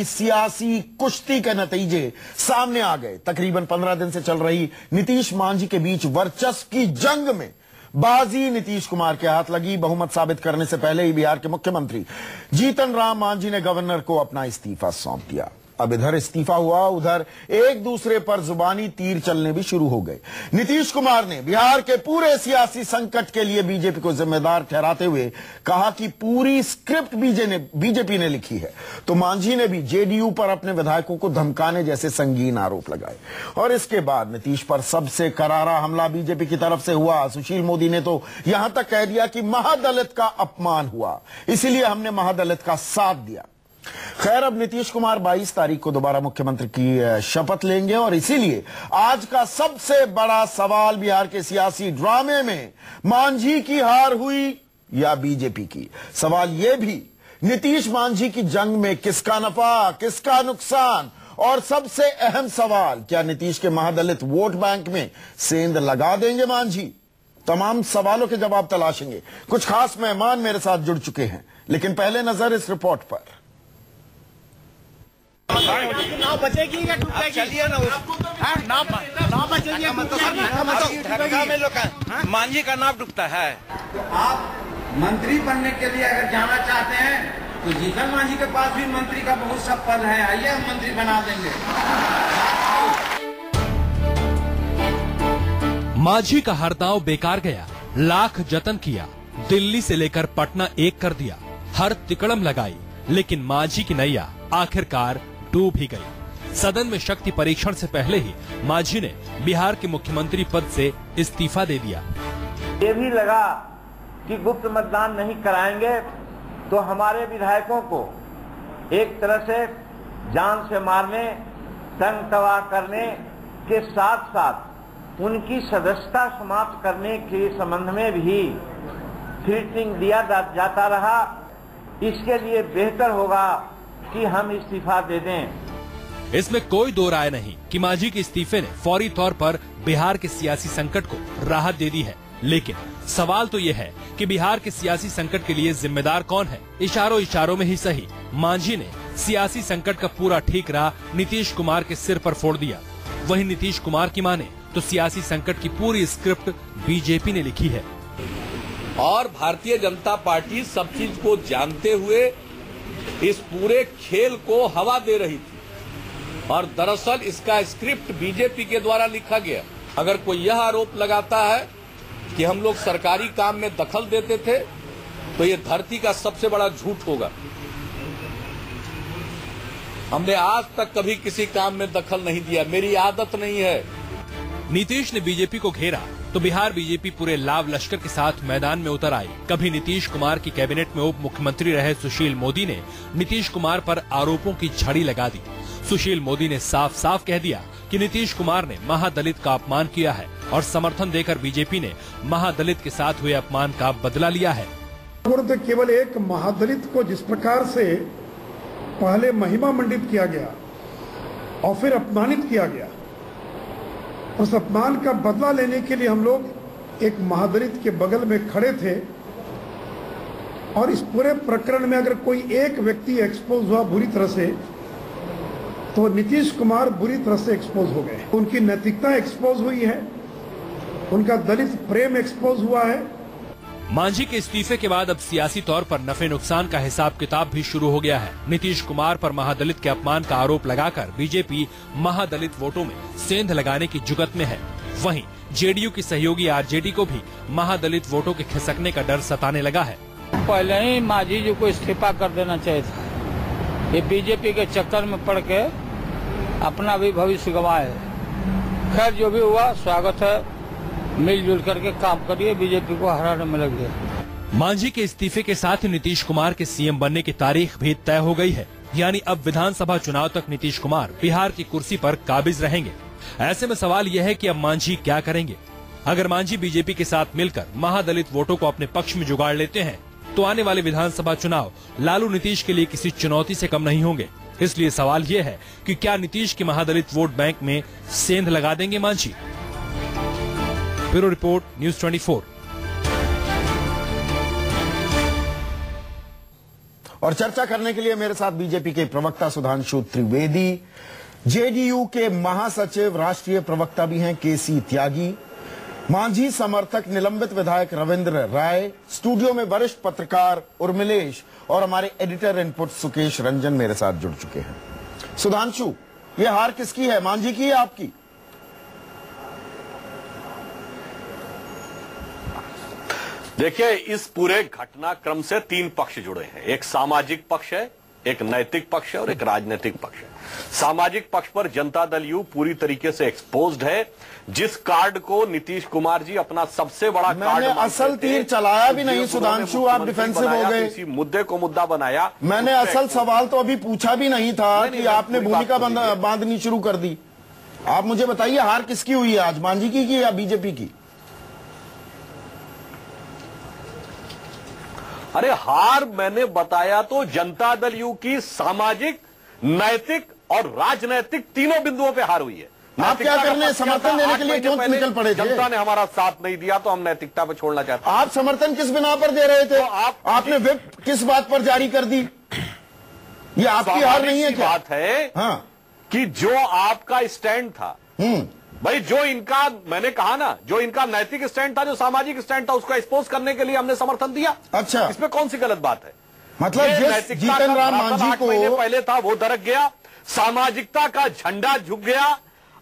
सियासी कुश्ती के नतीजे सामने आ गए। तकरीबन 15 दिन से चल रही नीतीश मांझी के बीच वर्चस्व की जंग में बाजी नीतीश कुमार के हाथ लगी। बहुमत साबित करने से पहले ही बिहार के मुख्यमंत्री जीतन राम मांझी ने गवर्नर को अपना इस्तीफा सौंप दिया। अब इधर इस्तीफा हुआ, उधर एक दूसरे पर जुबानी तीर चलने भी शुरू हो गए। नीतीश कुमार ने बिहार के पूरे सियासी संकट के लिए बीजेपी को जिम्मेदार ठहराते हुए कहा कि पूरी स्क्रिप्ट बीजेपी ने लिखी है। तो मांझी ने भी जेडीयू पर अपने विधायकों को धमकाने जैसे संगीन आरोप लगाए। और इसके बाद नीतीश पर सबसे करारा हमला बीजेपी की तरफ से हुआ। सुशील मोदी ने तो यहां तक कह दिया कि महादलित का अपमान हुआ, इसीलिए हमने महादलित का साथ दिया। खैर, अब नीतीश कुमार 22 तारीख को दोबारा मुख्यमंत्री की शपथ लेंगे और इसीलिए आज का सबसे बड़ा सवाल बिहार के सियासी ड्रामे में मांझी की हार हुई या बीजेपी की। सवाल यह भी, नीतीश मांझी की जंग में किसका नफा, किसका नुकसान, और सबसे अहम सवाल, क्या नीतीश के महादलित वोट बैंक में सेंध लगा देंगे मांझी? तमाम सवालों के जवाब तलाशेंगे। कुछ खास मेहमान मेरे साथ जुड़ चुके हैं, लेकिन पहले नजर इस रिपोर्ट पर। नाव बचेगी या डूब जाएगी? चलिए ना, नाव बचेगी या डूब जाएगी? मांझी का नाव डूबता है। तो आप मंत्री बनने के लिए अगर जाना चाहते हैं तो जीतन मांझी के पास भी मंत्री का बहुत सा पद है, आइए हम मंत्री बना देंगे। मांझी का हरदाव बेकार गया। लाख जतन किया, दिल्ली से लेकर पटना एक कर दिया, हर तिकड़म लगाई, लेकिन मांझी की नैया आखिरकार डूब ही गई। सदन में शक्ति परीक्षण से पहले ही मांझी ने बिहार के मुख्यमंत्री पद से इस्तीफा दे दिया। ये भी लगा कि गुप्त मतदान नहीं कराएंगे तो हमारे विधायकों को एक तरह से जान से मारने, तंग तबाह करने के साथ साथ उनकी सदस्यता समाप्त करने के संबंध में भी थ्रेटनिंग दिया जाता रहा। इसके लिए बेहतर होगा कि हम इस्तीफा दे दें। इसमें कोई दो राय नहीं कि मांझी के इस्तीफे ने फौरी तौर पर बिहार के सियासी संकट को राहत दे दी है। लेकिन सवाल तो ये है कि बिहार के सियासी संकट के लिए जिम्मेदार कौन है? इशारों में ही सही, मांझी ने सियासी संकट का पूरा ठीकरा नीतीश कुमार के सिर पर फोड़ दिया। वहीं नीतीश कुमार की माने तो सियासी संकट की पूरी स्क्रिप्ट बीजेपी ने लिखी है। और भारतीय जनता पार्टी सब चीज को जानते हुए इस पूरे खेल को हवा दे रही थी और दरअसल इसका स्क्रिप्ट बीजेपी के द्वारा लिखा गया। अगर कोई यह आरोप लगाता है कि हम लोग सरकारी काम में दखल देते थे तो ये धरती का सबसे बड़ा झूठ होगा। हमने आज तक कभी किसी काम में दखल नहीं दिया, मेरी आदत नहीं है। नीतीश ने बीजेपी को घेरा तो बिहार बीजेपी पूरे लाव लश्कर के साथ मैदान में उतर आई। कभी नीतीश कुमार की कैबिनेट में उप मुख्यमंत्री रहे सुशील मोदी ने नीतीश कुमार पर आरोपों की झड़ी लगा दी। सुशील मोदी ने साफ साफ कह दिया कि नीतीश कुमार ने महादलित का अपमान किया है और समर्थन देकर बीजेपी ने महादलित के साथ हुए अपमान का बदला लिया है। केवल एक महादलित को जिस प्रकार से पहले महिमा मंडित किया गया और फिर अपमानित किया गया, उस अपमान का बदला लेने के लिए हम लोग एक महादलित के बगल में खड़े थे। और इस पूरे प्रकरण में अगर कोई एक व्यक्ति एक्सपोज हुआ बुरी तरह से, तो नीतीश कुमार बुरी तरह से एक्सपोज हो गए। उनकी नैतिकता एक्सपोज हुई है, उनका दलित प्रेम एक्सपोज हुआ है। मांझी के इस्तीफे के बाद अब सियासी तौर पर नफे नुकसान का हिसाब किताब भी शुरू हो गया है। नीतीश कुमार पर महादलित के अपमान का आरोप लगाकर बीजेपी महादलित वोटों में सेंध लगाने की जुगत में है। वहीं जेडीयू की सहयोगी आरजेडी को भी महादलित वोटों के खिसकने का डर सताने लगा है। पहले ही मांझी जी को इस्तीफा कर देना चाहिए था। ये बीजेपी के चक्कर में पड़ के अपना भी भविष्य गंवाए। खैर, जो भी हुआ स्वागत है, मिलजुल करके काम करिए, बीजेपी को हराने में लगे। मांझी के इस्तीफे के साथ ही नीतीश कुमार के सीएम बनने की तारीख भी तय हो गई है। यानी अब विधानसभा चुनाव तक नीतीश कुमार बिहार की कुर्सी पर काबिज रहेंगे। ऐसे में सवाल यह है कि अब मांझी क्या करेंगे? अगर मांझी बीजेपी के साथ मिलकर महादलित वोटों को अपने पक्ष में जुगाड़ लेते हैं तो आने वाले विधानसभा चुनाव लालू नीतीश के लिए किसी चुनौती से कम नहीं होंगे। इसलिए सवाल यह है कि क्या नीतीश के महादलित वोट बैंक में सेंध लगा देंगे मांझी? Bureau report, news 24। और चर्चा करने के लिए मेरे साथ बीजेपी के प्रवक्ता सुधांशु त्रिवेदी, जेडीयू के महासचिव राष्ट्रीय प्रवक्ता भी हैं केसी त्यागी, मांझी समर्थक निलंबित विधायक रविंद्र राय, स्टूडियो में वरिष्ठ पत्रकार उर्मिलेश और हमारे एडिटर इनपुट सुकेश रंजन मेरे साथ जुड़ चुके हैं। सुधांशु, ये हार किसकी है, मांझी की या आपकी? देखिए, इस पूरे घटनाक्रम से 3 पक्ष जुड़े हैं। एक सामाजिक पक्ष है, एक नैतिक पक्ष है और एक राजनीतिक पक्ष है। सामाजिक पक्ष पर जनता दल यू पूरी तरीके से एक्सपोज्ड है। जिस कार्ड को नीतीश कुमार जी अपना सबसे बड़ा कार्ड असल तीर चलाया भी नहीं सुधांशु, आप डिफेंसिव हो गए। इसी मुद्दे को मुद्दा बनाया। मैंने असल सवाल तो अभी पूछा भी नहीं था कि आपने भूमिका बांधनी शुरू कर दी। आप मुझे बताइए, हार किसकी हुई है आज, मांझी की या बीजेपी की? अरे हार मैंने बताया तो जनता दल यू की सामाजिक, नैतिक और राजनैतिक तीनों बिंदुओं पे हार हुई है। आप क्या करने, समर्थन देने के लिए क्यों निकल पड़े थे? जनता ने हमारा साथ नहीं दिया तो हम नैतिकता पे छोड़ना चाहते हैं। आप समर्थन किस बिना पर दे रहे थे? तो आपने व्हिप किस बात पर जारी कर दी? ये आपकी हार नहीं है क्या? बात है हाँ, कि जो आपका स्टैंड था, भाई जो इनका, मैंने कहा ना, जो इनका नैतिक स्टैंड था, जो सामाजिक स्टैंड था, उसको एक्सपोज करने के लिए हमने समर्थन दिया। अच्छा, इसमें कौन सी गलत बात है? मतलब जिस जीतन राम मांझी को 8 महीने पहले था वो दरक गया, सामाजिकता का झंडा झुक गया।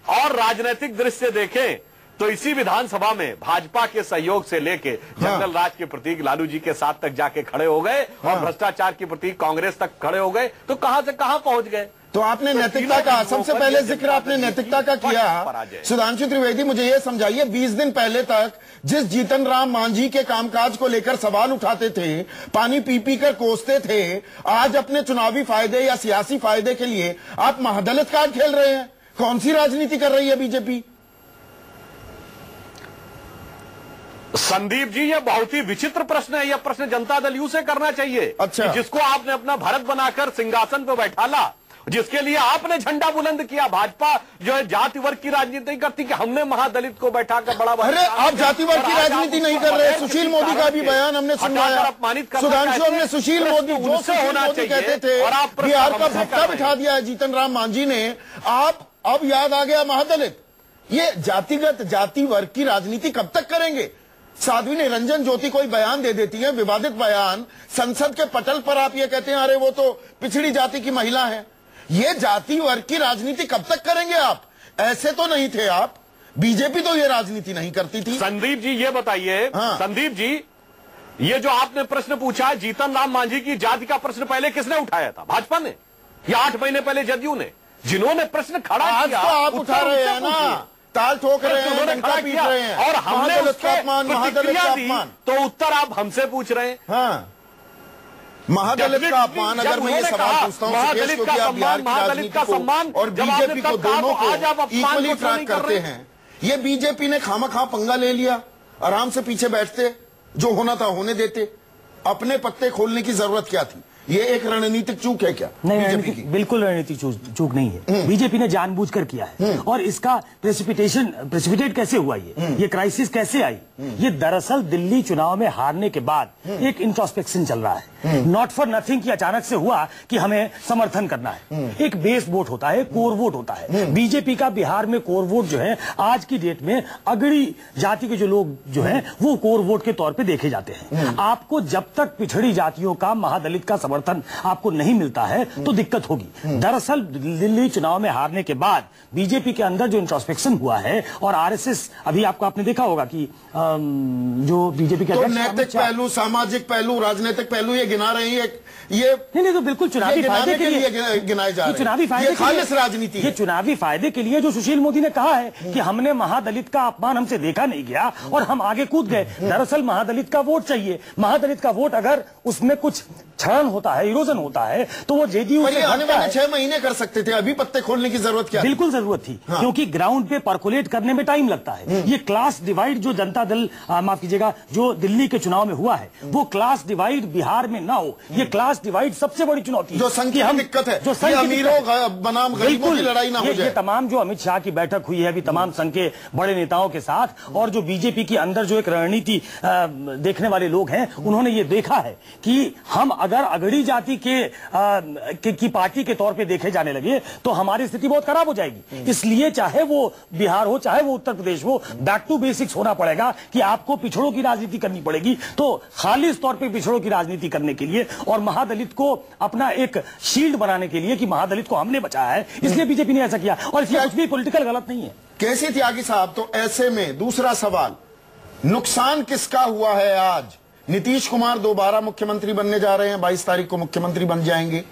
और राजनीतिक दृश्य देखें तो इसी विधानसभा में भाजपा के सहयोग से लेके जंगल राज के प्रतीक लालू जी के साथ तक जाके खड़े हो गए और भ्रष्टाचार के प्रतीक कांग्रेस तक खड़े हो गए, तो कहां से कहां पहुंच गए। तो आपने नैतिकता का, सबसे पहले जिक्र आपने नैतिकता का किया। सुधांशु त्रिवेदी, मुझे यह समझाइए, 20 दिन पहले तक जिस जीतन राम मांझी के कामकाज को लेकर सवाल उठाते थे, पानी पी पी कर कोसते थे, आज अपने चुनावी फायदे या सियासी फायदे के लिए आप महादलित कार्ड खेल रहे हैं। कौन सी राजनीति कर रही है बीजेपी? संदीप जी, ये बहुत ही विचित्र प्रश्न है। यह प्रश्न जनता दल यू से करना चाहिए। अच्छा, जिसको आपने अपना भारत बनाकर सिंहासन पर बैठाला, जिसके लिए आपने झंडा बुलंद किया। भाजपा जो है जाति वर्ग की राजनीति करती कि हमने महादलित को बैठाकर बड़ा। अरे आप जाति वर्ग की राजनीति नहीं कर रहे। सुशील मोदी का भी बयान हमने सुनवाया। सुधांशु, हमने सुशील मोदी जो होना कहते थे, बिहार का भट्टा बिठा दिया है जीतन राम मांझी ने। आप अब याद आ गया महादलित। ये जातिगत, जाति वर्ग की राजनीति कब तक करेंगे? साध्वी निरंजन ज्योति कोई बयान दे देती है, विवादित बयान, संसद के पटल पर आप ये कहते हैं अरे वो तो पिछड़ी जाति की महिला है। ये जाति वर्ग की राजनीति कब तक करेंगे आप? ऐसे तो नहीं थे आप। बीजेपी तो ये राजनीति नहीं करती थी। संदीप जी ये बताइए, हाँ। संदीप जी, ये जो आपने प्रश्न पूछा है जीतन राम मांझी की जाति का प्रश्न पहले किसने उठाया था? भाजपा ने या 8 महीने पहले जदयू ने? जिन्होंने प्रश्न खड़ा किया, तो आप उठा रहे हैं ना, ताल ठोक रहे हैं, डंका पीट रहे हैं, और हमने उसका प्रतिक्रिया दी, तो उत्तर आप हमसे पूछ रहे हैं। हाँ, महादलित का अपमान। अगर मैं ये सवाल पूछता हूँ महादलित का सम्मान, महादलित का सम्मान और बीजेपी को, दोनों को इक्वली ट्रैक करते हैं, ये बीजेपी ने खामखा पंगा ले लिया। आराम से पीछे बैठते, जो होना था होने देते। अपने पत्ते खोलने की जरूरत क्या थी? ये एक रणनीतिक चूक है क्या? नहीं, बिल्कुल रणनीतिक चूक नहीं है। बीजेपी ने जानबूझकर किया है। और इसका प्रेसिपिटेट कैसे हुआ? ये क्राइसिस कैसे आई? ये दरअसल दिल्ली चुनाव में हारने के बाद एक इंट्रोस्पेक्शन चल रहा है। नॉट फॉर नथिंग कि अचानक से हुआ कि हमें समर्थन करना है। एक बेस वोट होता है, कोर वोट होता है। बीजेपी का बिहार में कोर वोट जो है आज की डेट में अगड़ी जाति के जो लोग जो है वो कोर वोट के तौर पे देखे जाते हैं। आपको जब तक पिछड़ी जातियों का, महादलित का समर्थन आपको नहीं मिलता है तो दिक्कत होगी। दरअसल दिल्ली चुनाव में हारने के बाद बीजेपी के अंदर जो इंट्रोस्पेक्शन हुआ है, और आरएसएस, अभी आपने देखा होगा कि जो बीजेपी के नैतिक पहलू, सामाजिक पहलू, राजनीतिक पहलू ये गिना रही है। ये नहीं तो बिल्कुल चुनावी फायदे के लिए गिनाए जा रहे हैं। चुनावी फायदे, खालिस राजनीति, ये चुनावी फायदे के लिए जो सुशील मोदी ने कहा है कि हमने महादलित का अपमान हमसे देखा नहीं गया और हम आगे कूद गए। दरअसल महादलित का वोट चाहिए। महादलित का वोट अगर उसमें कुछ क्षरण होता है, इरोजन होता है, तो वो जेडीयू से आने वाले 6 महीने कर सकते थे। अभी पत्ते खोलने की जरूरत क्या? बिल्कुल जरूरत थी। हाँ। क्योंकि ग्राउंड पे परकुलेट करने में टाइम लगता है। ये क्लास डिवाइड जो जनता दल, माफ कीजिएगा, जो दिल्ली के चुनाव में हुआ है, वो क्लास डिवाइड बिहार में ना हो। ये क्लास डिवाइड सबसे बड़ी चुनौती है। जो संघ की दिक्कत है, जो अमीरों बनाम गरीबों की लड़ाई ना हो जाए। ये तमाम जो अमित शाह की बैठक हुई है अभी तमाम संघ के बड़े नेताओं के साथ, और जो बीजेपी के अंदर जो एक रणनीति देखने वाले लोग हैं, उन्होंने ये देखा है कि हम अगर तगड़ी जाति की पार्टी के तौर पे देखे जाने लगे तो हमारी स्थिति बहुत खराब हो जाएगी। इसलिए चाहे वो बिहार हो चाहे वो उत्तर प्रदेश हो, बैक टू बेसिक्स होना पड़ेगा कि आपको पिछड़ों की राजनीति करनी पड़ेगी। तो खालिस तौर पे पिछड़ों की राजनीति करने के लिए और महादलित को अपना एक शील्ड बनाने के लिए कि महादलित को हमने बचाया है, इसलिए बीजेपी ने ऐसा किया और इसलिए कुछ भी पॉलिटिकल गलत नहीं है। कैसी त्यागी साहब, तो ऐसे में दूसरा सवाल, नुकसान किसका हुआ है? आज नीतीश कुमार दोबारा मुख्यमंत्री बनने जा रहे हैं, 22 तारीख को मुख्यमंत्री बन जाएंगे।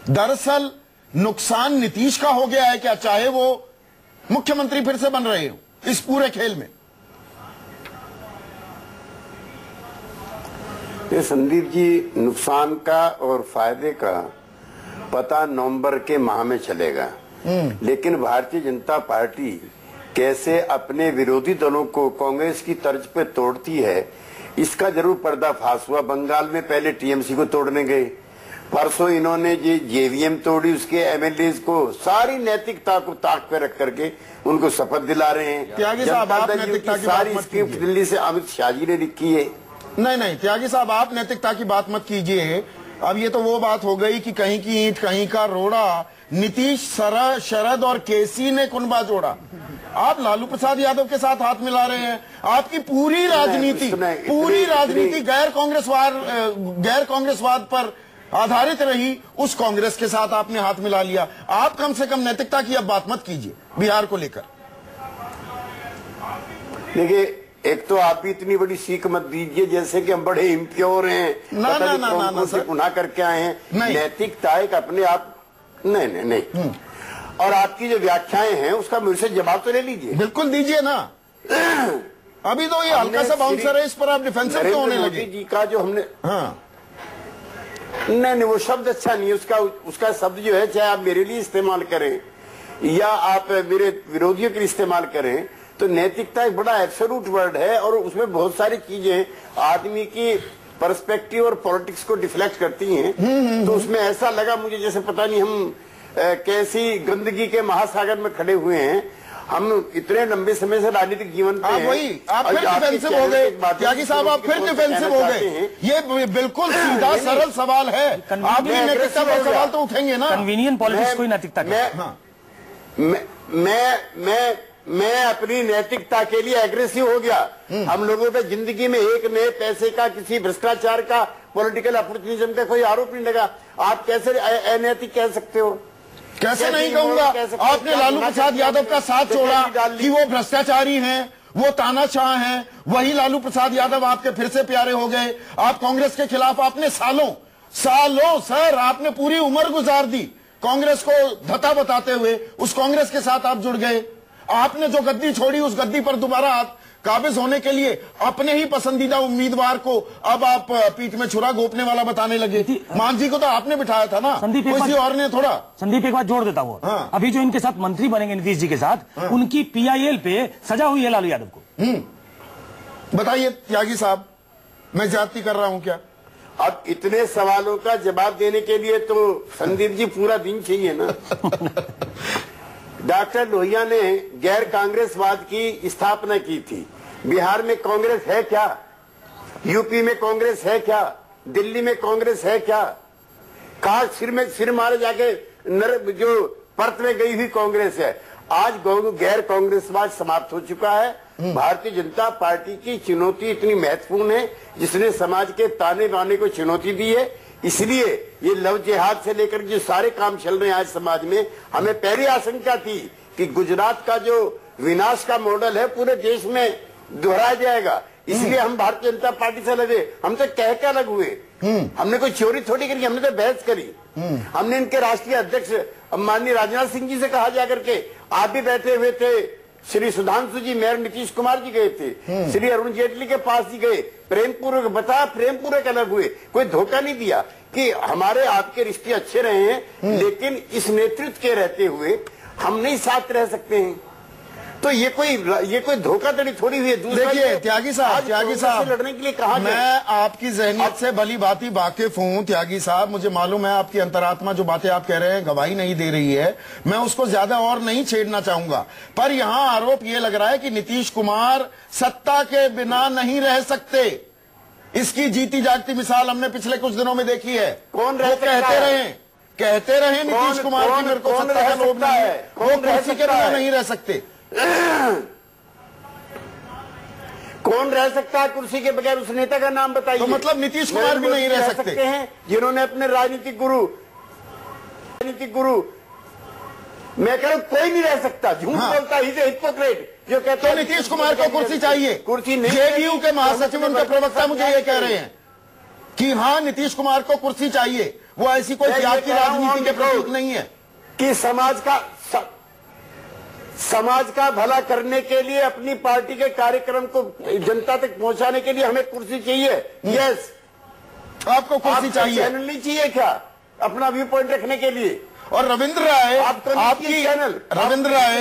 दरअसल नुकसान नीतीश का हो गया है क्या, चाहे वो मुख्यमंत्री फिर से बन रहे हो इस पूरे खेल में? संदीप जी, नुकसान का और फायदे का पता नवंबर के माह में चलेगा, लेकिन भारतीय जनता पार्टी कैसे अपने विरोधी दलों को कांग्रेस की तर्ज पे तोड़ती है, इसका जरूर पर्दाफाश हुआ। बंगाल में पहले टीएमसी को तोड़ने गए, परसों इन्होंने जेवीएम तोड़ी, उसके एमएलएज को सारी नैतिकता को ताक पे रख करके उनको शपथ दिला रहे हैं। त्यागी साहब, आप नैतिकता की सारी स्क्रिप्ट दिल्ली से अमित शाह जी ने लिखी है। नहीं त्यागी साहब, आप नैतिकता की बात मत कीजिए। अब ये तो वो बात हो गई कि कहीं की ईंट कहीं का रोड़ा। नीतीश, शरद और केसी ने कुनबा जोड़ा, आप लालू प्रसाद यादव के साथ हाथ मिला रहे हैं। आपकी पूरी राजनीति गैर कांग्रेसवाद पर आधारित रही, उस कांग्रेस के साथ आपने हाथ मिला लिया। आप कम से कम नैतिकता की अब बात मत कीजिए बिहार को लेकर। देखिए, एक तो आप ही इतनी बड़ी सीख मत दीजिए जैसे कि हम बड़े इम्प्योर हैं, ना सर पुनः करके आए हैं। नैतिकता एक अपने आप नहीं। और आपकी जो व्याख्याएं हैं उसका मेरे से जवाब तो ले लीजिए। बिल्कुल दीजिए ना। अभी तो ये हल्का सा बाउंसर है, इस पर आप डिफेंसिव क्यों होने लगे? जी का जो हमने नहीं वो शब्द अच्छा नहीं है। उसका शब्द जो है, चाहे आप मेरे लिए इस्तेमाल करें या आप मेरे विरोधियों के लिए इस्तेमाल करें, तो नैतिकता एक बड़ा एब्सोल्यूट वर्ड है और उसमें बहुत सारी चीजें आदमी की पर्सपेक्टिव और पॉलिटिक्स को डिफ्लेक्ट करती हैं। तो उसमें ऐसा लगा मुझे जैसे पता नहीं हम कैसी गंदगी के महासागर में खड़े हुए हैं। हम इतने लंबे समय से राजनीतिक जीवन पे हैं। वही आप फिर डिफेंसिव हो गए त्यागी साहब, आप फिर डिफेंसिव हो गए। ये बिल्कुल सीधा सरल सवाल है। आपकी नैतिकता पर सवाल तो उठेंगे ना। कन्वीनियंट पॉलिटिक्स कोई नैतिकता मैं अपनी नैतिकता के लिए एग्रेसिव हो गया। हम लोगों पे जिंदगी में एक नए पैसे का, किसी भ्रष्टाचार का, पॉलिटिकल अपॉर्चुनिज्म का कोई आरोप नहीं लगा। आप कैसे अनैतिक कह सकते हो? कैसे नहीं कहूंगा। आपने लालू प्रसाद यादव का साथ छोड़ा कि वो भ्रष्टाचारी हैं, वो तानाशाह हैं। वही लालू प्रसाद यादव आपके फिर से प्यारे हो गए। आप कांग्रेस के खिलाफ आपने सालों सर आपने पूरी उम्र गुजार दी कांग्रेस को धता बताते हुए। उस कांग्रेस के साथ आप जुड़ गए। आपने जो गद्दी छोड़ी, उस गद्दी पर दोबारा काबिज होने के लिए अपने ही पसंदीदा उम्मीदवार को अब आप पीठ में छुरा घोंपने वाला बताने लगे। मान जी को तो आपने बिठाया था ना, किसी और ने थोड़ा। संदीप एक बात जोड़ देता हूँ। अभी जो इनके साथ मंत्री बनेंगे नीतीश जी के साथ, उनकी PIL पे सजा हुई है लालू यादव को। बताइए त्यागी साहब, मैं ज्यादती कर रहा हूँ क्या? अब इतने सवालों का जवाब देने के लिए तो संदीप जी पूरा दिन चाहिए ना। डॉक्टर लोहिया ने गैर कांग्रेसवाद की स्थापना की थी। बिहार में कांग्रेस है क्या? यूपी में कांग्रेस है क्या? दिल्ली में कांग्रेस है क्या? कहा सिर मारे जाके जो परत में गई हुई कांग्रेस है। आज गैर कांग्रेसवाद समाप्त हो चुका है। भारतीय जनता पार्टी की चुनौती इतनी महत्वपूर्ण है जिसने समाज के ताने बाने को चुनौती दी है। इसलिए ये लव जिहाद से लेकर जो सारे काम चल रहे हैं आज समाज में, हमें पहली आशंका थी कि गुजरात का जो विनाश का मॉडल है पूरे देश में दोहराया जाएगा। इसलिए हम भारतीय जनता पार्टी से लगे। हम तो कह के अलग हुए। हमने कोई चोरी थोड़ी करी, हमने तो बहस करी। हमने इनके राष्ट्रीय अध्यक्ष माननीय राजनाथ सिंह जी से कहा जाकर के, आप भी बैठे हुए थे, श्री सुधांशु जी, मेयर नीतीश कुमार जी गए थे, श्री अरुण जेटली के पास जी गए, प्रेमपूर्वक अलग हुए। कोई धोखा नहीं दिया कि हमारे आपके रिश्ते अच्छे रहे हैं, लेकिन इस नेतृत्व के रहते हुए हम नहीं साथ रह सकते हैं। तो ये कोई धोखाधड़ी थोड़ी हुई है। देखिए त्यागी साहब लड़ने के लिए कहा, मैं आपकी जहनियत से भली भांति वाकिफ हूं त्यागी साहब। मुझे मालूम है आपकी अंतरात्मा जो बातें आप कह रहे हैं गवाही नहीं दे रही है। मैं उसको ज्यादा और नहीं छेड़ना चाहूंगा, पर यहां आरोप ये लग रहा है कि नीतीश कुमार सत्ता के बिना नहीं रह सकते। इसकी जीती जागती मिसाल हमने पिछले कुछ दिनों में देखी है। कौन रह वो सकता कहते रहे नीतीश कुमार की मेरे को सत्ता का लोभ नहीं है, वो कुर्सी के बिना नहीं रह सकते। कौन रह सकता है कुर्सी के बगैर? उस नेता का नाम बताइए। तो मतलब नीतीश कुमार भी नहीं रह सकते हैं, जिन्होंने अपने राजनीतिक गुरु मैं कह रहा हूं कोई नहीं रह सकता। झूठ बोलता ही हिपोक्रेट जो कहते हैं। तो नीतीश कुमार को कुर्सी चाहिए। कुर्सी नहीं। जेडीयू के महासचिव उनके प्रवक्ता मुझे ये कह रहे हैं कि हाँ नीतीश कुमार को कुर्सी चाहिए। वो ऐसी कोई त्याग की राजनीति के प्रतीक नहीं है कि समाज का भला करने के लिए अपनी पार्टी के कार्यक्रम को जनता तक पहुंचाने के लिए हमें कुर्सी चाहिए। यस, आपको कुर्सी चाहिए। चैनल नहीं चाहिए क्या अपना व्यू पॉइंट रखने के लिए? और रविंद्र राय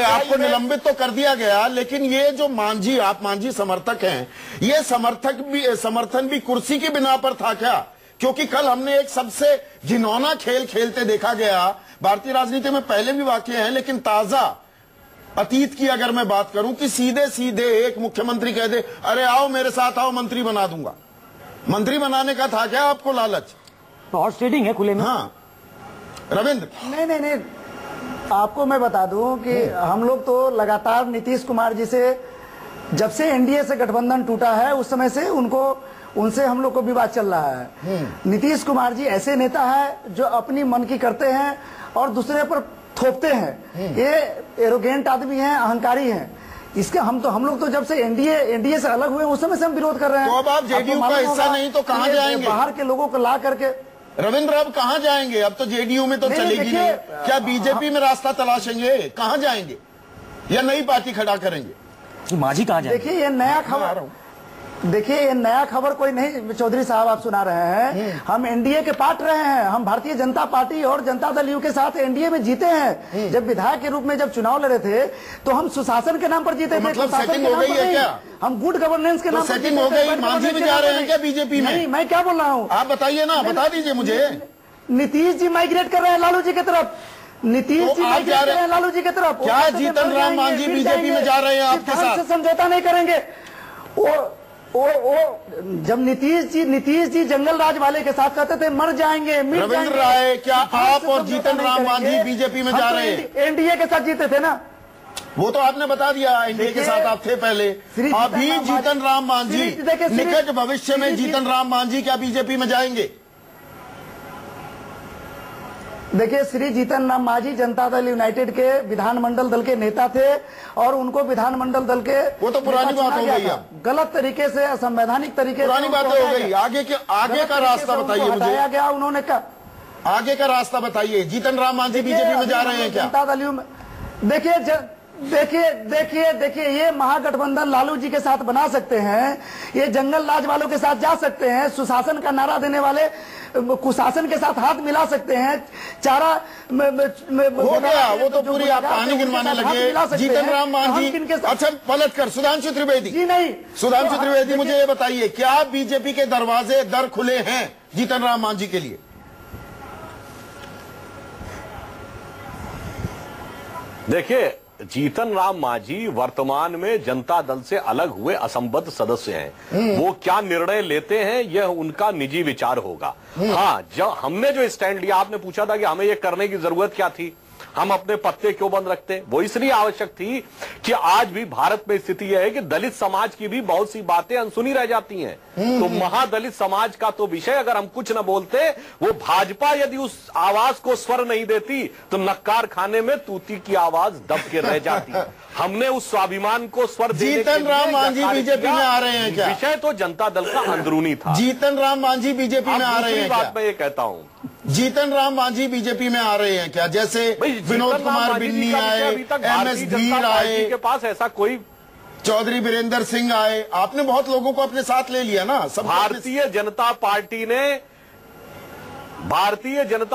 आपको निलंबित तो कर दिया गया, लेकिन ये जो आप मांझी समर्थक हैं, ये समर्थन भी कुर्सी की बिना पर था क्या? क्योंकि कल हमने एक सबसे घिनौना खेल खेलते देखा गया। भारतीय राजनीति में पहले भी वाकये हैं, लेकिन ताजा अतीत की अगर मैं बात करूं कि सीधे सीधे एक मुख्यमंत्री कह दे, अरे आओ मेरे साथ आओ, मंत्री बना दूंगा। मंत्री बनाने का था क्या आपको लालच? हॉर्स ट्रेडिंग है खुले में। हाँ रविंद्र, नहीं, आपको मैं बता दूं कि हम लोग तो लगातार नीतीश कुमार जी से, जब से एनडीए से गठबंधन टूटा है उस समय से उनसे हम लोग को विवाद चल रहा है। नीतीश कुमार जी ऐसे नेता है जो अपनी मन की करते हैं और दूसरे पर थोपते हैं। ये एरोगेंट आदमी हैं, अहंकारी हैं। इसके हम लोग तो जब से एनडीए से अलग हुए उस समय से हम विरोध कर रहे हैं। तो अब आप जेडीयू का हिस्सा नहीं तो कहां जाएंगे? बाहर के लोगों को ला करके रविंद्र अब कहां जाएंगे? अब तो जेडीयू में तो चलेगी नहीं। क्या बीजेपी में रास्ता तलाशेंगे? कहां जाएंगे या नई पार्टी खड़ा करेंगे? मांझी कहां जाएंगे? देखिए ये नया खबर कोई नहीं चौधरी साहब आप सुना रहे हैं। हम एनडीए के पार्ट रहे हैं। हम भारतीय जनता पार्टी और जनता दल यू के साथ एनडीए में जीते हैं। जब विधायक के रूप में जब चुनाव लड़े थे तो हम सुशासन के नाम पर जीते थे। मतलब सेटिंग हो गई है क्या? हम गुड गवर्नेंस के नाम पर सेटिंग हो गई। मांझी में जा रहे हैं क्या बीजेपी में? नहीं, मैं क्या बोल रहा हूँ आप बताइए ना, बता दीजिए मुझे। नीतीश जी माइग्रेट कर रहे हैं लालू जी की तरफ। नीतीश जी माइग्रेट कर रहे हैं लालू जी की तरफ। क्या जीतन राम मांझी बीजेपी में जा रहे हैं आपके साथ? समझौता नहीं करेंगे। जब नीतीश जी जंगल राज वाले के साथ कहते थे मर जाएंगे, रविंद्र राय, क्या आप और जीतन राम मांझी बीजेपी में जा रहे हैं? एनडीए के साथ जीते थे ना। वो तो आपने बता दिया, एनडीए के साथ आप थे पहले। अभी जीतन राम मांझी निकट भविष्य में जीतन राम मांझी क्या बीजेपी में जाएंगे? देखिए, श्री जीतन राम मांझी जनता दल यूनाइटेड के विधानमंडल दल के नेता थे और उनको विधानमंडल दल के वो तो पुरानी बात हो गई। अब गलत तरीके से, असंवैधानिक तरीके से पुरानी बातें हो गई। आगे का रास्ता बताइए मुझे। हटाया गया उन्होंने का आगे का रास्ता बताइए। जीतन राम मांझी बीजेपी में जा रहे हैं क्या? जनता दल में देखिए ये महागठबंधन लालू जी के साथ बना सकते हैं। ये जंगल राज वालों के साथ जा सकते हैं। सुशासन का नारा देने वाले कुशासन के साथ हाथ मिला सकते हैं। चारा हो गया, वो तो पूरी आप कहानी गिनवाने लगे। जीतन राम मांझी, अच्छा पलट कर सुधांशु त्रिवेदी जी, नहीं सुधांशु त्रिवेदी, मुझे ये बताइए, क्या बीजेपी के दर खुले हैं जीतन राम मांझी के लिए? देखिए, जीतन राम मांझी वर्तमान में जनता दल से अलग हुए असंबद्ध सदस्य हैं। वो क्या निर्णय लेते हैं यह उनका निजी विचार होगा। हाँ, जब हमने जो स्टैंड लिया, आपने पूछा था कि हमें ये करने की जरूरत क्या थी, हम अपने पत्ते क्यों बंद रखते, वो इसलिए आवश्यक थी कि आज भी भारत में स्थिति यह है कि दलित समाज की भी बहुत सी बातें अनसुनी रह जाती हैं। तो महादलित समाज का तो विषय अगर हम कुछ न बोलते, वो भाजपा यदि उस आवाज को स्वर नहीं देती तो नक्कार खाने में तूती की आवाज दब के रह जाती। हमने उस स्वाभिमान को स्वर देने जीतन राम मांझी बीजेपी में आ रहे हैं क्या? विषय तो जनता दल का अंदरूनी था। जीतन राम मांझी बीजेपी में आ रहे हैं क्या? बात मैं ये कहता हूं, जीतन राम मांझी बीजेपी में आ रहे हैं क्या? जैसे विनोद कुमार बिन्नी आए, एमएस धीर आए, के पास ऐसा कोई चौधरी वीरेंद्र सिंह आए, आपने बहुत लोगों को अपने साथ ले लिया ना। सब भारतीय जनता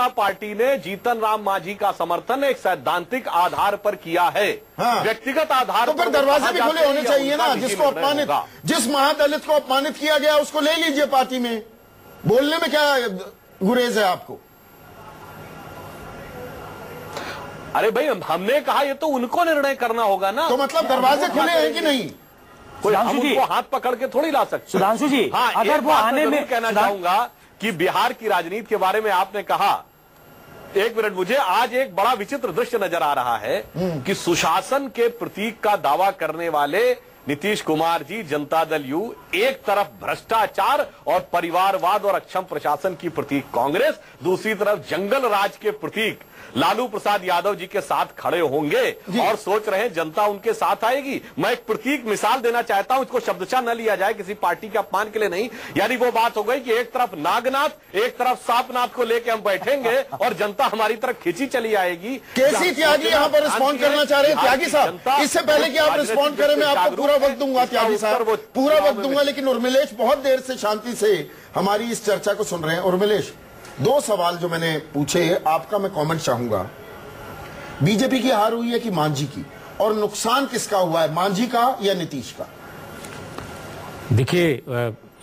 पार्टी ने जीतन राम मांझी का समर्थन एक सैद्धांतिक आधार पर किया है। हाँ। व्यक्तिगत आधार तो फिर दरवाजे भी खुले होने चाहिए ना। जिस महादलित को अपमानित किया गया उसको ले लीजिए पार्टी में। बोलने में क्या गुरेज है आपको? अरे भाई, हमने कहा ये तो उनको निर्णय करना होगा ना। तो मतलब दरवाजे खुले हैं कि नहीं? कोई हम उनको हाथ पकड़ के थोड़ी ला सकते। सुधांशु जी, हाँ, अगर वो आने में कहना चाहूंगा कि बिहार की राजनीति के बारे में आपने कहा, एक मिनट, मुझे आज एक बड़ा विचित्र दृश्य नजर आ रहा है कि सुशासन के प्रतीक का दावा करने वाले नीतीश कुमार जी, जनता दल यू, एक तरफ भ्रष्टाचार और परिवारवाद और अक्षम प्रशासन की प्रतीक कांग्रेस, दूसरी तरफ जंगल राज के प्रतीक लालू प्रसाद यादव जी के साथ खड़े होंगे और सोच रहे हैं जनता उनके साथ आएगी। मैं एक प्रतीक मिसाल देना चाहता हूं, इसको शब्दशः न लिया जाए, किसी पार्टी के अपमान के लिए नहीं। यानी वो बात हो गई कि एक तरफ नागनाथ, एक तरफ सांपनाथ को लेकर हम बैठेंगे और जनता हमारी तरफ खींची चली आएगी। केसी त्यागी यहाँ पर रिस्पॉन्ड करना चाह रहे हैं। त्यागी साहब, इससे पहले कि आप रिस्पॉन्ड करें, मैं आपको पूरा वक्त दूंगा। त्यागी साहब, पूरा वक्त दूंगा, लेकिन उर्मिलेश बहुत देर से शांति से हमारी इस चर्चा को सुन रहे हैं। उर्मिलेश, दो सवाल जो मैंने पूछे, आपका मैं कमेंट चाहूंगा। बीजेपी की हार हुई है कि मांझी की, और नुकसान किसका हुआ है, मांझी का या नीतीश का? देखिए,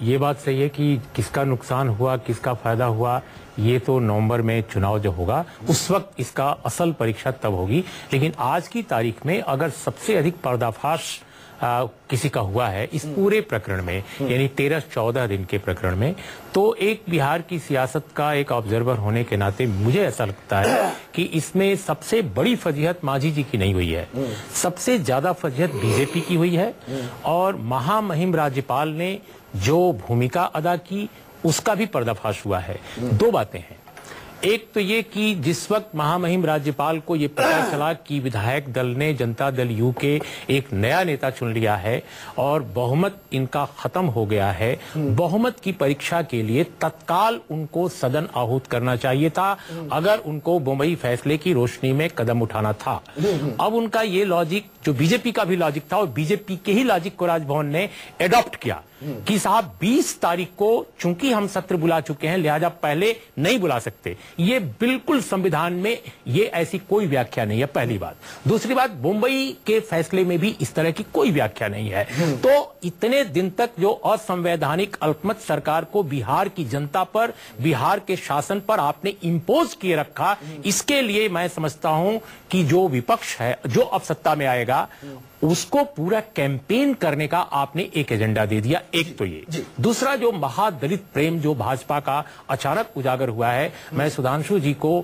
ये बात सही है कि किसका नुकसान हुआ, किसका फायदा हुआ, ये तो नवंबर में चुनाव जब होगा उस वक्त इसका असल परीक्षा तब होगी। लेकिन आज की तारीख में अगर सबसे अधिक पर्दाफाश किसी का हुआ है इस पूरे प्रकरण में, यानी 13-14 दिन के प्रकरण में, तो एक बिहार की सियासत का एक ऑब्जर्वर होने के नाते मुझे ऐसा लगता है कि इसमें सबसे बड़ी फजीहत मांझी जी की नहीं हुई है, सबसे ज्यादा फजीहत बीजेपी की हुई है। और महामहिम राज्यपाल ने जो भूमिका अदा की उसका भी पर्दाफाश हुआ है। दो बातें हैं, एक तो ये कि जिस वक्त महामहिम राज्यपाल को ये पता चला कि विधायक दल ने जनता दल यू के एक नया नेता चुन लिया है और बहुमत इनका खत्म हो गया है, बहुमत की परीक्षा के लिए तत्काल उनको सदन आहूत करना चाहिए था अगर उनको बम्बई फैसले की रोशनी में कदम उठाना था। अब उनका ये लॉजिक, जो बीजेपी का भी लॉजिक था और बीजेपी के ही लॉजिक को राजभवन ने एडॉप्ट किया कि साहब 20 तारीख को चूंकि हम सत्र बुला चुके हैं लिहाजा पहले नहीं बुला सकते। ये बिल्कुल संविधान में ये ऐसी कोई व्याख्या नहीं है, पहली बात। दूसरी बात, मुंबई के फैसले में भी इस तरह की कोई व्याख्या नहीं है। तो इतने दिन तक जो असंवैधानिक अल्पमत सरकार को बिहार की जनता पर, बिहार के शासन पर आपने इंपोज किए रखा, इसके लिए मैं समझता हूं कि जो विपक्ष है, जो अब सत्ता में आएगा, उसको पूरा कैंपेन करने का आपने एक एजेंडा दे दिया। एक तो ये, दूसरा जो महादलित प्रेम जो भाजपा का अचानक उजागर हुआ है, मैं सुधांशु जी को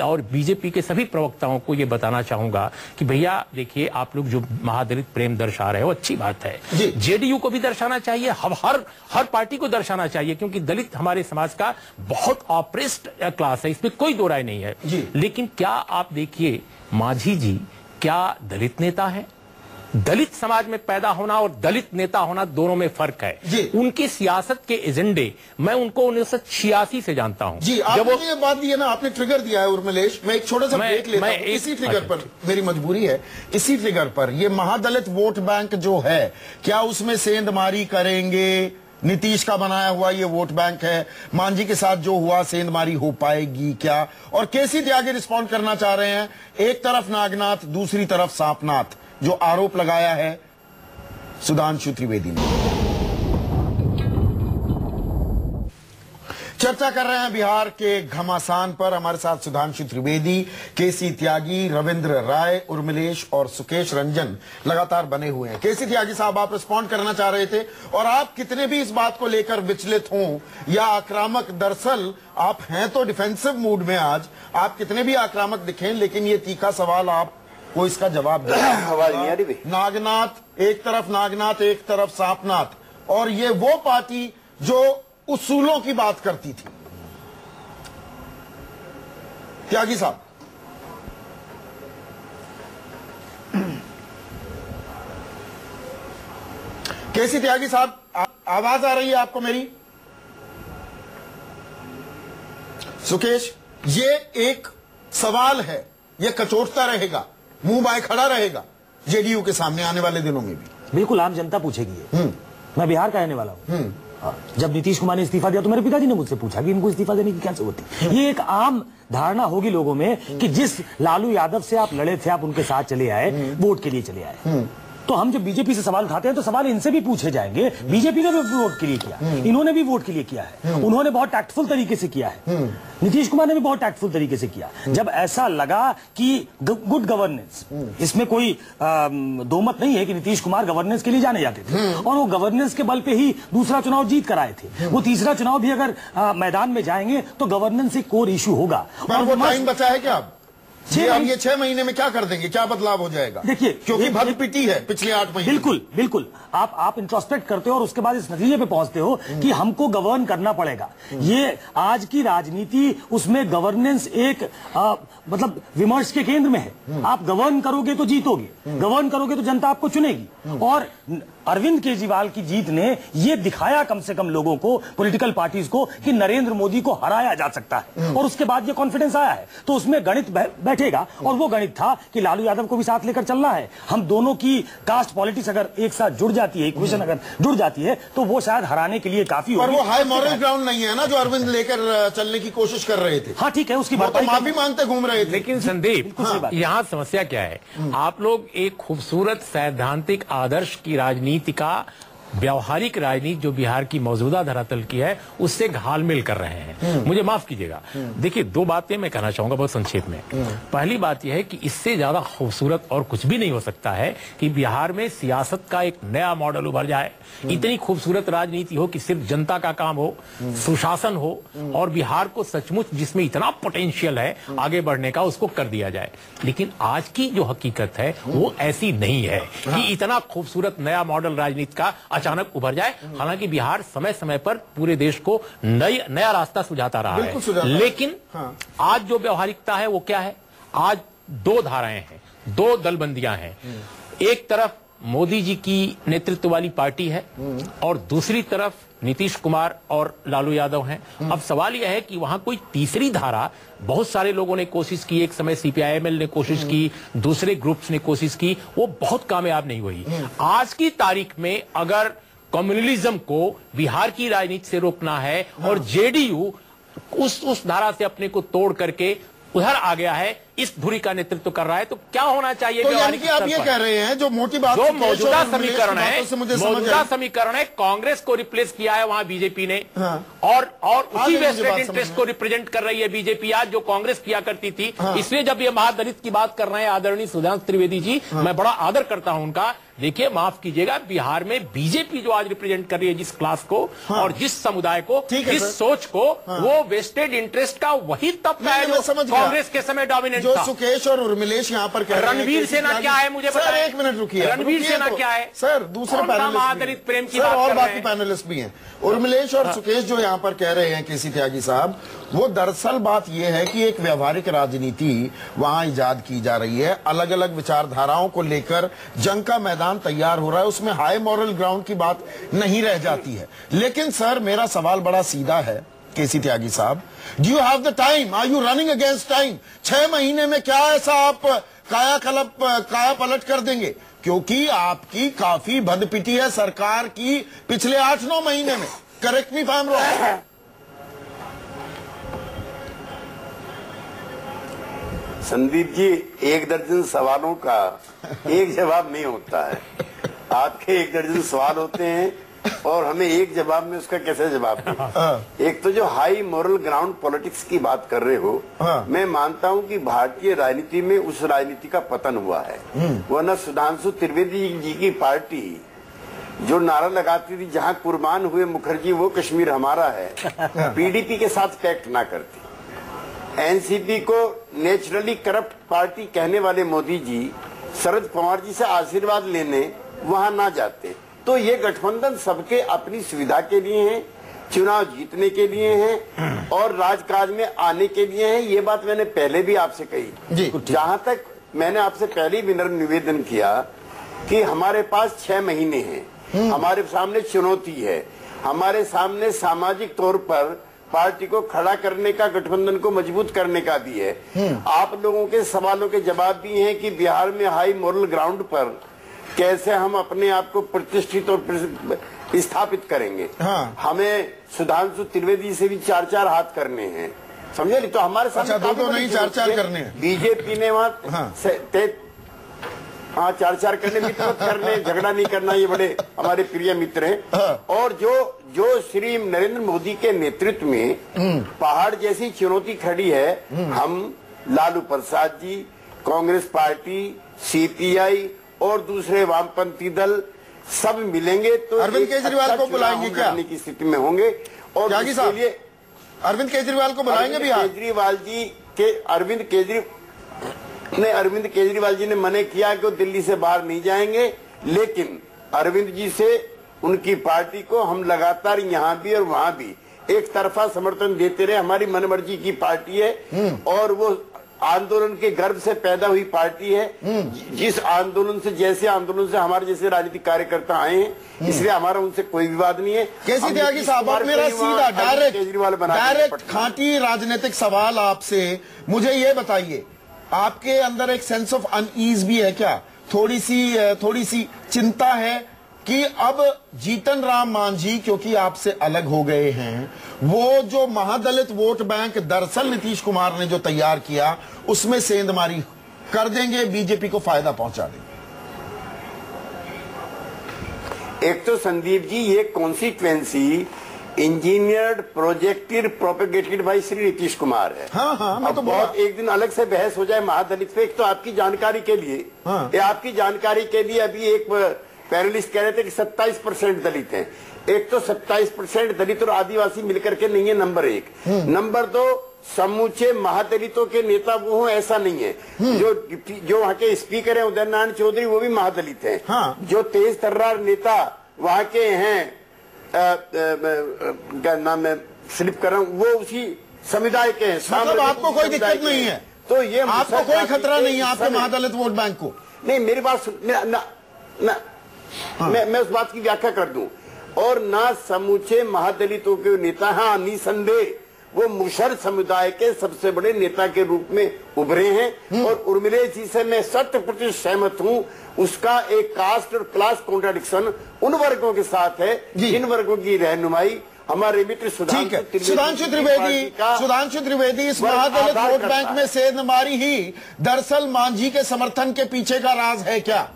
और बीजेपी के सभी प्रवक्ताओं को ये बताना चाहूंगा कि भैया देखिए, आप लोग जो महादलित प्रेम दर्शा रहे हो अच्छी बात है, जेडीयू को भी दर्शाना चाहिए, हर पार्टी को दर्शाना चाहिए, क्योंकि दलित हमारे समाज का बहुत ऑप्रेस्ड क्लास है, इसमें कोई दो राय नहीं है। लेकिन क्या आप देखिए, मांझी जी क्या दलित नेता है? दलित समाज में पैदा होना और दलित नेता होना दोनों में फर्क है। उनकी सियासत के एजेंडे मैं उनको 1986 से जानता हूं। जी, आपने ये बात दी है ना, आपने ट्रिगर दिया है उर्मिलेश। मैं एक छोटा सा ब्रेक लेता हूं इसी ट्रिगर पर, मेरी मजबूरी है इसी ट्रिगर पर। ये महादलित वोट बैंक जो है, क्या उसमें सेंधमारी करेंगे? नीतीश का बनाया हुआ ये वोट बैंक है, मांझी के साथ जो हुआ सेंधमारी हो पाएगी क्या? और केसी त्यागी रिस्पॉन्ड करना चाह रहे हैं, एक तरफ नागनाथ, दूसरी तरफ सांपनाथ, जो आरोप लगाया है सुधांशु त्रिवेदी ने। चर्चा कर रहे हैं बिहार के घमासान पर। हमारे साथ सुधांशु त्रिवेदी, केसी त्यागी, रविंद्र राय, उर्मिलेश और सुकेश रंजन लगातार बने हुए हैं। केसी त्यागी साहब, आप रिस्पॉन्ड करना चाह रहे थे, और आप कितने भी इस बात को लेकर विचलित हों या आक्रामक, दरअसल आप हैं तो डिफेंसिव मूड में आज, आप कितने भी आक्रामक दिखें, लेकिन ये तीखा सवाल आप को इसका जवाब दे। नागनाथ, एक तरफ नागनाथ, एक तरफ सांपनाथ, और ये वो पार्टी जो उसूलों की बात करती थी। त्यागी साहब, केसी त्यागी साहब, आवाज आ रही है आपको मेरी? सुकेश, ये एक सवाल है, ये कचोटता रहेगा, मुंह बाय खड़ा रहेगा जेडीयू के सामने आने वाले दिनों में भी। बिल्कुल आम जनता पूछेगी। मैं बिहार का रहने वाला हूं। जब नीतीश कुमार ने इस्तीफा दिया तो मेरे पिताजी ने मुझसे पूछा कि इनको इस्तीफा देने की क्या जरूरत थी। ये एक आम धारणा होगी लोगों में कि जिस लालू यादव से आप लड़े थे, आप उनके साथ चले आए, वोट के लिए चले आए। तो हम जब बीजेपी से सवाल उठाते हैं तो सवाल इनसे भी पूछे जाएंगे। बीजेपी ने भी वोट के लिए किया, इन्होंने भी वोट के लिए किया है, उन्होंने बहुत टैक्टफुल तरीके से किया है, नीतीश कुमार ने भी बहुत टैक्टफुल तरीके से किया। जब ऐसा लगा कि गुड गवर्नेंस, इसमें कोई दो मत नहीं है कि नीतीश कुमार गवर्नेंस के लिए जाने जाते थे और वो गवर्नेंस के बल पे ही दूसरा चुनाव जीत कर आए थे, वो तीसरा चुनाव भी अगर मैदान में जाएंगे तो गवर्नेंस एक कोर इशू होगा। और वो टाइम बचा है क्या? ये 6 महीने में क्या कर देंगे, क्या बदलाव हो जाएगा? देखिए, क्योंकि भग पिटी है पिछले 8 महीने। बिल्कुल बिल्कुल, आप इंट्रोस्पेक्ट करते हो और उसके बाद इस नतीजे पे पहुंचते हो कि हमको गवर्न करना पड़ेगा। ये आज की राजनीति, उसमें गवर्नेंस एक मतलब विमर्श के केंद्र में है। आप गवर्न करोगे तो जीतोगे, गवर्न करोगे तो जनता आपको चुनेगी। और अरविंद केजरीवाल की जीत ने ये दिखाया कम से कम लोगों को, पॉलिटिकल पार्टीज को, कि नरेंद्र मोदी को हराया जा सकता है। और उसके बाद ये कॉन्फिडेंस आया है, तो उसमें गणित बैठेगा। और वो गणित था कि लालू यादव को भी साथ लेकर चलना है। हम दोनों की कास्ट पॉलिटिक्स अगर एक साथ जुड़ जाती है, इक्वेशन अगर जुड़ जाती है, तो वो शायद हराने के लिए काफी होगी। पर वो हाई मॉरल ग्राउंड नहीं है ना जो अरविंद लेकर चलने की कोशिश कर रहे थे। हाँ ठीक है, उसकी बात, तो माफी मांगते घूम रहे थे। लेकिन संदीप, यहाँ समस्या क्या है? आप लोग एक खूबसूरत सैद्धांतिक आदर्श की राजनीति का, व्यवहारिक राजनीति जो बिहार की मौजूदा धरातल की है, उससे घालमेल कर रहे हैं। मुझे माफ कीजिएगा। देखिए, 2 बातें मैं कहना चाहूंगा बहुत संक्षेप में। पहली बात यह है कि इससे ज्यादा खूबसूरत और कुछ भी नहीं हो सकता है कि बिहार में सियासत का एक नया मॉडल उभर जाए, इतनी खूबसूरत राजनीति हो कि सिर्फ जनता का काम हो, सुशासन हो, और बिहार को सचमुच जिसमें इतना पोटेंशियल है आगे बढ़ने का, उसको कर दिया जाए। लेकिन आज की जो हकीकत है वो ऐसी नहीं है कि इतना खूबसूरत नया मॉडल राजनीति का अचानक उभर जाए। हालांकि बिहार समय समय पर पूरे देश को नया रास्ता सुझाता रहा है, लेकिन आज जो व्यवहारिकता है वो क्या है? आज 2 धाराएं हैं, 2 दलबंदियां हैं। एक तरफ मोदी जी की नेतृत्व वाली पार्टी है और दूसरी तरफ नीतीश कुमार और लालू यादव हैं। अब सवाल यह है कि वहां कोई तीसरी धारा, बहुत सारे लोगों ने कोशिश की, एक समय सीपीआईएमएल ने कोशिश की, दूसरे ग्रुप्स ने कोशिश की, वो बहुत कामयाब नहीं हुई। आज की तारीख में अगर कम्युनलिज्म को बिहार की राजनीति से रोकना है और जेडीयू उस धारा से अपने को तोड़ करके उधर आ गया है, इस धुरी का नेतृत्व कर रहा है, तो क्या होना चाहिए? तो यानी कि आप ये कह रहे हैं जो मोटी बात, जो मौजूदा समीकरण है, मौजूदा समीकरण है, कांग्रेस को रिप्लेस किया है वहां बीजेपी ने, और उसी वेस्टेड इंटरेस्ट को रिप्रेजेंट कर रही है बीजेपी आज, जो कांग्रेस किया करती थी। इसलिए जब ये महादलित की बात कर रहे हैं आदरणीय सुधांशु त्रिवेदी जी, मैं बड़ा आदर करता हूं उनका। देखिए, माफ कीजिएगा, बिहार में बीजेपी जो आज रिप्रेजेंट कर रही है जिस क्लास को और जिस समुदाय को, जिस सोच को, वो वेस्टेड इंटरेस्ट का वही तबका है जो कांग्रेस के समय डोमिनेंट जो सुकेश और उर्मिलेश यहाँ पर कह रहे हैं। रणवीर सेना क्या है मुझे बताएं। एक मिनट रुकिए, रणवीर सेना क्या है सर? दूसरे महादलित प्रेम की बात और बाकी पैनलिस्ट भी हैं। उर्मिलेश और सुकेश जो यहाँ पर कह रहे हैं केसी त्यागी साहब, वो दरअसल बात यह है कि एक व्यवहारिक राजनीति वहां इजाद की जा रही है, अलग अलग विचारधाराओं को लेकर जंग का मैदान तैयार हो रहा है, उसमें हाई मॉरल ग्राउंड की बात नहीं रह जाती है। लेकिन सर, मेरा सवाल बड़ा सीधा है केसी त्यागी साहब, do you have the time? Are you running against time? 6 महीने में क्या ऐसा आप काया पलट कर देंगे? क्योंकि आपकी काफी भदपिटी है सरकार की पिछले 8-9 महीने में। Correct me if I am wrong. Sandeep ji, 1 दर्जन सवालों का एक जवाब नहीं होता है। आपके 1 दर्जन सवाल होते हैं और हमें एक जवाब में उसका कैसे जवाब दें? एक तो जो हाई मॉरल ग्राउंड पॉलिटिक्स की बात कर रहे हो, मैं मानता हूं कि भारतीय राजनीति में उस राजनीति का पतन हुआ है। वरना सुधांशु त्रिवेदी जी की पार्टी जो नारा लगाती थी, जहां कुर्बान हुए मुखर्जी वो कश्मीर हमारा है, पीडीपी के साथ पैक्ट ना करती। एनसीपी को नेचुरली करप्ट पार्टी कहने वाले मोदी जी शरद पवार जी से आशीर्वाद लेने वहां ना जाते। तो ये गठबंधन सबके अपनी सुविधा के लिए है, चुनाव जीतने के लिए है और राजकाज में आने के लिए है। ये बात मैंने पहले भी आपसे कही। जहां तक मैंने आपसे पहले विनम्र निवेदन किया कि हमारे पास 6 महीने हैं, हमारे सामने चुनौती है, हमारे सामने सामाजिक तौर पर पार्टी को खड़ा करने का, गठबंधन को मजबूत करने का भी है। आप लोगों के सवालों के जवाब भी हैं कि बिहार में हाई मॉरल ग्राउंड पर कैसे हम अपने आप को प्रतिष्ठित और स्थापित करेंगे। हमें सुधांशु त्रिवेदी से भी 4-4 हाथ करने हैं, समझे? तो हमारे साथ 2 नहीं 4-4 करने हैं। बीजेपी ने वहां हाँ, 4-4 करने, मित्र करने, झगड़ा नहीं करना, ये बड़े हमारे प्रिय मित्र हैं। और जो श्री नरेंद्र मोदी के नेतृत्व में पहाड़ जैसी चुनौती खड़ी है, हम लालू प्रसाद जी, कांग्रेस पार्टी, सीपीआई और दूसरे वामपंथी दल सब मिलेंगे तो अरविंद केजरीवाल को बुलाएंगे क्या? की स्थिति में होंगे। और इसके लिए अरविंद केजरीवाल को बुलाएंगे बिहार? केजरीवाल जी के अरविंद केजरीवाल जी ने मने किया कि वो दिल्ली से बाहर नहीं जाएंगे, लेकिन अरविंद जी से उनकी पार्टी को हम लगातार यहाँ भी और वहां भी एक तरफा समर्थन देते रहे। हमारी मनमर्जी की पार्टी है और वो आंदोलन के गर्भ से पैदा हुई पार्टी है। जिस आंदोलन से, जैसे आंदोलन से हमारे जैसे राजनीतिक कार्यकर्ता आए हैं, इसलिए हमारा उनसे कोई विवाद नहीं है। कैसी त्यागी साहब, मेरा सीधा डायरेक्ट खांटी राजनीतिक सवाल आपसे, मुझे ये बताइए, आपके अंदर एक सेंस ऑफ अनईज भी है क्या? थोड़ी सी चिंता है कि अब जीतन राम मांझी क्योंकि आपसे अलग हो गए हैं, वो जो महादलित वोट बैंक दरअसल नीतीश कुमार ने जो तैयार किया उसमें सेंधमारी कर देंगे, बीजेपी को फायदा पहुंचा देंगे? एक तो संदीप जी, ये consequence engineered, projected, propagated by Shri Nitish Kumar है। हाँ, मैं तो बहुत एक दिन अलग से बहस हो जाए महादलित पे। एक तो आपकी जानकारी के लिए, अभी एक पैनलिस्ट कह रहे थे कि 27% दलित हैं। एक तो 27% दलित और आदिवासी मिलकर के नहीं है, नंबर 1। नंबर 2, समूचे महादलितों के नेता वो हो ऐसा नहीं है। जो वहाँ के स्पीकर हैं उदय नारायण चौधरी, वो भी महादलित हैं। जो तेज तर्रार नेता वहाँ के हैं, क्या नाम है, स्लिप कर रहा हूँ, वो उसी समुदाय के हैं। मतलब आपको कोई दिक्कत नहीं है? तो ये आपको कोई खतरा नहीं है आपके महादलित वोट बैंक को? नहीं, मेरी बात मैं उस बात की व्याख्या कर दूं। और ना समूचे महादलितों के नेता, हाँ निसंदेह वो मुशर्रफ समुदाय के सबसे बड़े नेता के रूप में उभरे हैं। और उर्मिला जी से मैं 100% सहमत हूं। उसका एक कास्ट और क्लास कॉन्ट्राडिक्शन उन वर्गों के साथ है जिन वर्गों की रहनुमाई हमारे मित्र सुधांशु त्रिवेदी इस महादलित वोट बैंक में सेंधमारी ही दरअसल मांझी के समर्थन के पीछे का राज है क्या?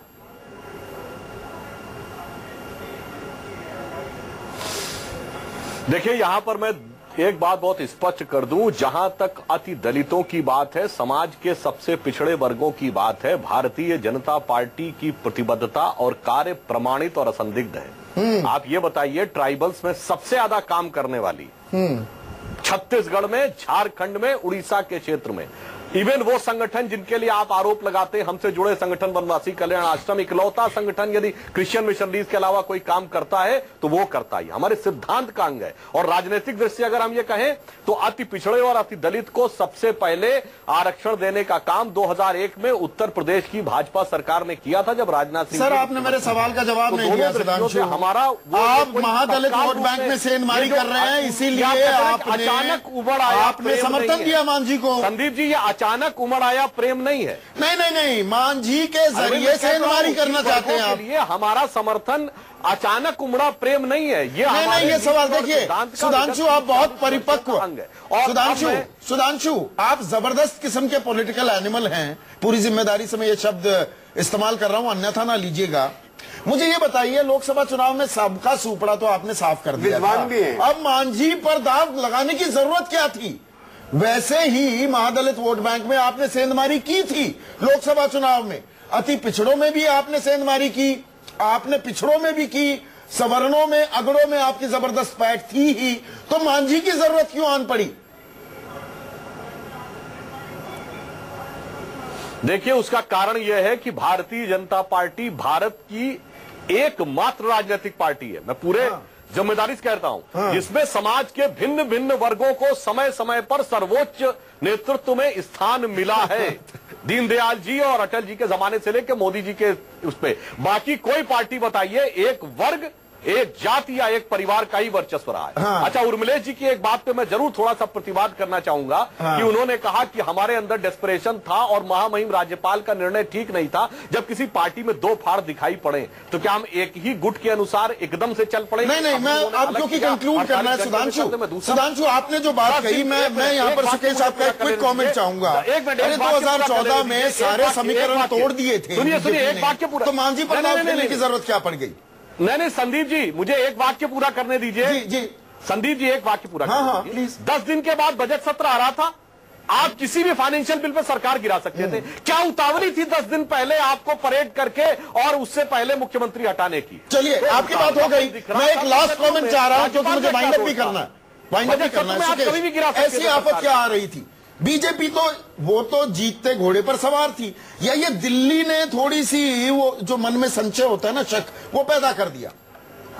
देखिए, यहां पर मैं एक बात बहुत स्पष्ट कर दूं, जहां तक अति दलितों की बात है, समाज के सबसे पिछड़े वर्गों की बात है, भारतीय जनता पार्टी की प्रतिबद्धता और कार्य प्रमाणित और असंदिग्ध है। आप ये बताइए, ट्राइबल्स में सबसे ज्यादा काम करने वाली छत्तीसगढ़ में, झारखंड में, उड़ीसा के क्षेत्र में, इवन वो संगठन जिनके लिए आप आरोप लगाते हैं हमसे जुड़े संगठन वनवासी कल्याण आश्रम, इकलौता संगठन यदि क्रिश्चियन मिशनरीज के अलावा कोई काम करता है तो वो करता ही हमारे सिद्धांत का अंग है। और राजनीतिक दृष्टि अगर हम ये कहें तो अति पिछड़े और अति दलित को सबसे पहले आरक्षण देने का काम 2001 में उत्तर प्रदेश की भाजपा सरकार ने किया था, जब राजनाथ सिंह। सर, आपने मेरे सवाल का जवाब नहीं दिया सुधांशु। हमारा आप महादलित वोट बैंक में सेंधमारी कर रहे हैं, इसीलिए अचानक उबड़ आया, आपने समर्थन दिया मांझी को। संदीप जी, ये अचानक उमड़ आया प्रेम नहीं है। नहीं, मांझी के जरिए सेंधमारी करना चाहते हैं आप। ये हमारा समर्थन अचानक उमड़ा प्रेम नहीं है। ये सवाल देखिए सुधांशु, आप बहुत परिपक्व। सुधांशु, आप जबरदस्त किस्म के पॉलिटिकल एनिमल हैं। पूरी जिम्मेदारी से मैं ये शब्द इस्तेमाल कर रहा हूं, अन्यथा ना लीजिएगा। मुझे ये बताइए, लोकसभा चुनाव में सबका सुपड़ा तो आपने साफ कर दिया था। अब मांझी पर दाव लगाने की जरूरत क्या थी? वैसे ही महादलित वोट बैंक में आपने सेंधमारी की थी लोकसभा चुनाव में, अति पिछड़ों में भी आपने सेंधमारी की, आपने पिछड़ों में भी की, सवर्णों में, अगड़ों में आपकी जबरदस्त पैठ थी ही, तो मांझी की जरूरत क्यों आन पड़ी? देखिए, उसका कारण यह है कि भारतीय जनता पार्टी भारत की एकमात्र राजनीतिक पार्टी है, मैं पूरे जिम्मेदारी से कहता हूं, जिसमें समाज के भिन्न भिन्न वर्गों को समय समय पर सर्वोच्च नेतृत्व में स्थान मिला है। दीनदयाल जी और अटल जी के जमाने से लेकर मोदी जी के उस पे, बाकी कोई पार्टी बताइए, एक वर्ग एक जाति या एक परिवार का ही वर्चस्व रहा है। हाँ। अच्छा, उर्मिलेश जी की एक बात पे मैं जरूर थोड़ा सा प्रतिवाद करना चाहूंगा। हाँ। कि उन्होंने कहा कि हमारे अंदर डेस्परेशन था और महामहिम राज्यपाल का निर्णय ठीक नहीं था। जब किसी पार्टी में दो फाड़ दिखाई पड़े तो क्या हम एक ही गुट के अनुसार एकदम से चल पड़े? नहीं, मैं अब क्योंकि कंक्लूड करना है सुधांशु, आपने जो बात कही, मैं यहाँ पर सुकेश आपका एक क्विक कमेंट चाहूंगा। अरे 2014 में सारे समीकरण तोड़ दिए थे। सुनिए, एक वाक्य पूरा, तो मांझी पर खेलने की जरूरत क्या पड़ गई? नहीं, संदीप जी, मुझे एक वाक्य पूरा करने दीजिए। जी संदीप जी, एक वाक्य पूरा हाँ, प्लीज। 10 दिन के बाद बजट सत्र आ रहा था, आप किसी भी फाइनेंशियल बिल पर सरकार गिरा सकते थे। क्या उतावली थी 10 दिन पहले आपको परेड करके और उससे पहले मुख्यमंत्री हटाने की? चलिए, आपकी बात हो गई। मैं एक लास्ट कमेंट चाह रहा हूं क्योंकि मुझे वाइंड अप भी करना है। ऐसी आफत क्या आ रही थी? बीजेपी तो वो तो जीतते घोड़े पर सवार थी, या ये दिल्ली ने थोड़ी सी वो जो मन में संशय होता है ना, शक, वो पैदा कर दिया?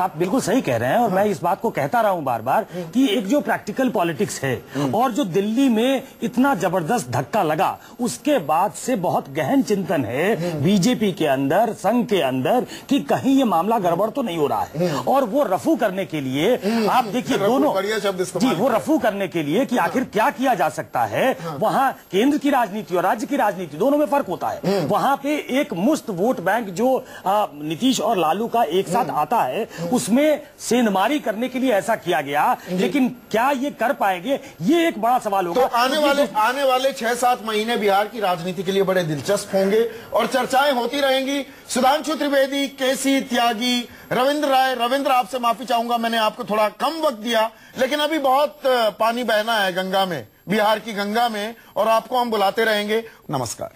आप बिल्कुल सही कह रहे हैं और मैं इस बात को कहता रहा हूं बार बार कि एक जो प्रैक्टिकल पॉलिटिक्स है और जो दिल्ली में इतना जबरदस्त धक्का लगा, उसके बाद से बहुत गहन चिंतन है बीजेपी के अंदर, संघ के अंदर, कि कहीं ये मामला गड़बड़ तो नहीं हो रहा है। और वो रफू करने के लिए आप देखिए दोनों, जी, वो रफू करने के लिए कि आखिर क्या किया जा सकता है, वहां केंद्र की राजनीति और राज्य की राजनीति दोनों में फर्क होता है। वहां पे एक मुश्त वोट बैंक जो नीतीश और लालू का एक साथ आता है, उसमें सेंधमारी करने के लिए ऐसा किया गया, लेकिन क्या ये कर पाएंगे, ये एक बड़ा सवाल होगा। तो आने वाले 6-7 महीने बिहार की राजनीति के लिए बड़े दिलचस्प होंगे और चर्चाएं होती रहेंगी। सुधांशु त्रिवेदी, केसी त्यागी, रविंद्र राय। रविंद्र, आपसे माफी चाहूंगा, मैंने आपको थोड़ा कम वक्त दिया, लेकिन अभी बहुत पानी बहना है गंगा में, बिहार की गंगा में, और आपको हम बुलाते रहेंगे। नमस्कार।